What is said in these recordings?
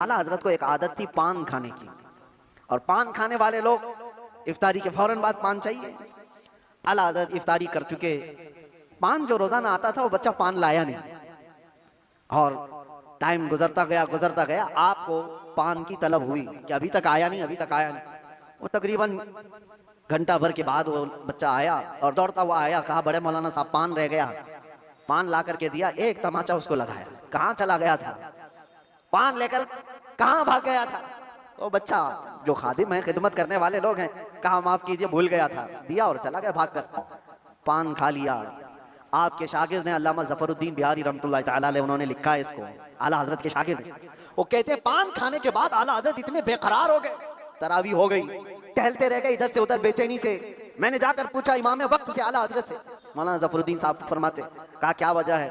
आला हजरत को एक आदत थी पान खाने की, और पान खाने वाले लोग इफ्तारी के फौरन बाद पान चाहिए। आला हजरत इफ्तारी कर चुके, पान जो रोजाना आता था वो बच्चा पान लाया नहीं, और टाइम गुजरता गया, आपको पान की तलब हुई कि अभी तक आया नहीं। वो तकरीबन घंटा भर के बाद वो बच्चा आया और दौड़ता हुआ आया, कहा बड़े मौलाना साहब पान रह गया। पान ला करके दिया, एक तमाचा उसको लगाया, कहाँ चला गया था, पान लेकर कहाँ भाग गया था। वो बच्चा जो खादिम है, खिदमत करने वाले लोग हैं, कहा माफ कीजिए भूल गया था, दिया और चला गया भागकर, पान खा लिया। आपके शागिर्द ने अल्लामा ज़फ़रुद्दीन बिहारी रहमतुल्लाह तआला अलैह, उन्होंने लिखा है इसको, आला हजरत के शागिर्द, वो कहते हैं पान खाने के बाद आला हजरत इतने बेकरार हो गए, तरावी हो गई, टहलते रह गए इधर से उधर बेचैनी से। मैंने जाकर पूछा इमाम वक्त से, आला हजरत से, मौलाना ज़फ़रुद्दीन साहब फरमाते, कहा क्या वजह है।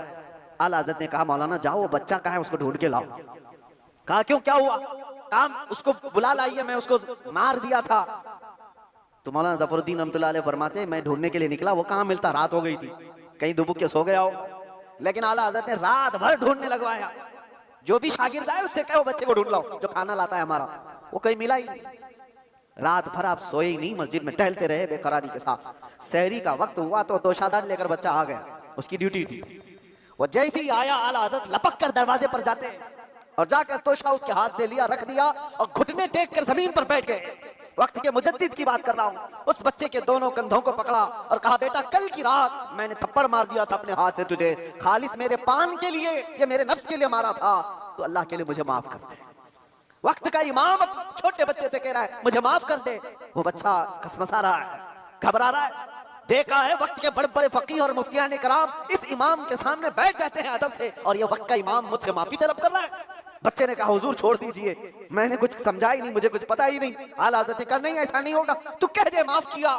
आला हजरत ने कहा मौलाना जाओ वो बच्चा कहाँ है उसको ढूंढ के लाओ। कहा क्यों, क्या हुआ। काम उसको बुला लाइए, मैं उसको मार दिया था। तो मौलाना ज़फ़रुद्दीन रहमतुल्लाह अलैह फरमाते, मैं ढूंढने के लिए निकला, वो कहाँ मिलता, रात हो गई थी, कहीं दुबुक के सो गया हो। लेकिन आला हजरत ने रात भर ढूंढने लगवाया, जो भी शागिर्द आए उससे कहो बच्चे को ढूंढ लाओ जो खाना लाता है हमारा, वो कहीं मिला ही नहीं। रात भर आप सोए ही नहीं, मस्जिद में टहलते रहे बेकरारी के साथ। सहरी का वक्त हुआ तो दोशादार लेकर बच्चा आ गया, उसकी ड्यूटी थी। वो जैसे ही आया आला हजरत लपक कर दरवाजे पर जाते और जाकर तोशा उसके हाथ से लिया, रख दिया और घुटने टेक कर जमीन पर बैठ गए। वक्त के मुजद्दिद की बात कर रहा हूँ। उस बच्चे के दोनों कंधों को पकड़ा और कहा बेटा कल की रात मैंने थप्पड़ मार दिया था अपने हाथ से तुझे, खालिस मेरे पान के लिए, ये मेरे नफ्स के लिए मारा था, तो अल्लाह के लिए मुझे माफ कर दे। वक्त का इमाम छोटे बच्चे से कह रहा है मुझे माफ कर दे। वो बच्चा कसमसा रहा है, घबरा रहा है। देखा है वक्त के बड़े बड़े फकीह और मुफ्तियान कराम इस इमाम के सामने बैठ जाते हैं अदब से, और ये वक्त का इमाम मुझसे माफी तलब कर रहा है। बच्चे ने कहा हुजूर छोड़ दीजिए, मैंने कुछ समझा ही नहीं, मुझे कुछ पता ही नहीं। आला हज़रत ने कहा नहीं ऐसा नहीं होगा, तू कह दे माफ किया।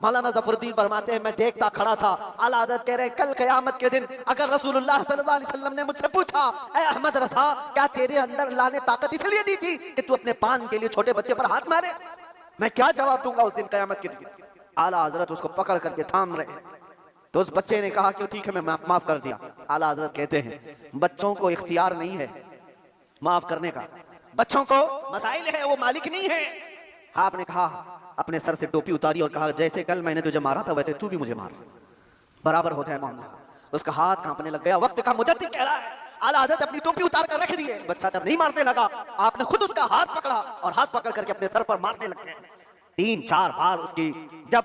मौलाना ज़फ़रुद्दीन फरमाते हैं मैं देखता खड़ा था, आला हज़रत कह रहे कल क़यामत के दिन अगर रसूलुल्लाह सल्लल्लाहु अलैहि वसल्लम ने मुझसे पूछा ऐ अहमद रज़ा क्या तेरे अंदर अल्लाह ने ताकत इसलिए दी थी कि तू अपने पान के लिए छोटे बच्चे पर हाथ मारे, मैं क्या जवाब दूंगा उस दिन क़यामत के दिन। आला हज़रत उसको पकड़ करके थाम रहे, तो उस बच्चे ने कहा कि ठीक है मैं माफ कर दिया। आला हज़रत कहते हैं बच्चों को इख्तियार नहीं है माफ करने का, बच्चों को मसाइल है, वो मालिक नहीं है। आपने कहा अपने सर से टोपी उतारी और कहा जैसे कल मैंने तुझे मारा था वैसे तू भी मुझे मार, बराबर होता है मामला। उसका हाथ कांपने लग गया। वक्त का मुजद्दिद कह रहा है आला हज़रत अपनी टोपी उतार कर रख दिए। बच्चा जब नहीं मारने लगा आपने खुद उसका हाथ पकड़ा और हाथ पकड़ करके अपने सर पर मारने लग गए। 3-4 बार उसकी जब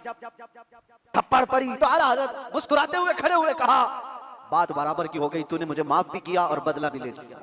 थप्पड़ पड़ी तो आला हज़रत मुस्कुराते हुए खड़े हुए कहा बात बराबर की हो गई, तूने मुझे माफ भी किया और बदला भी ले लिया।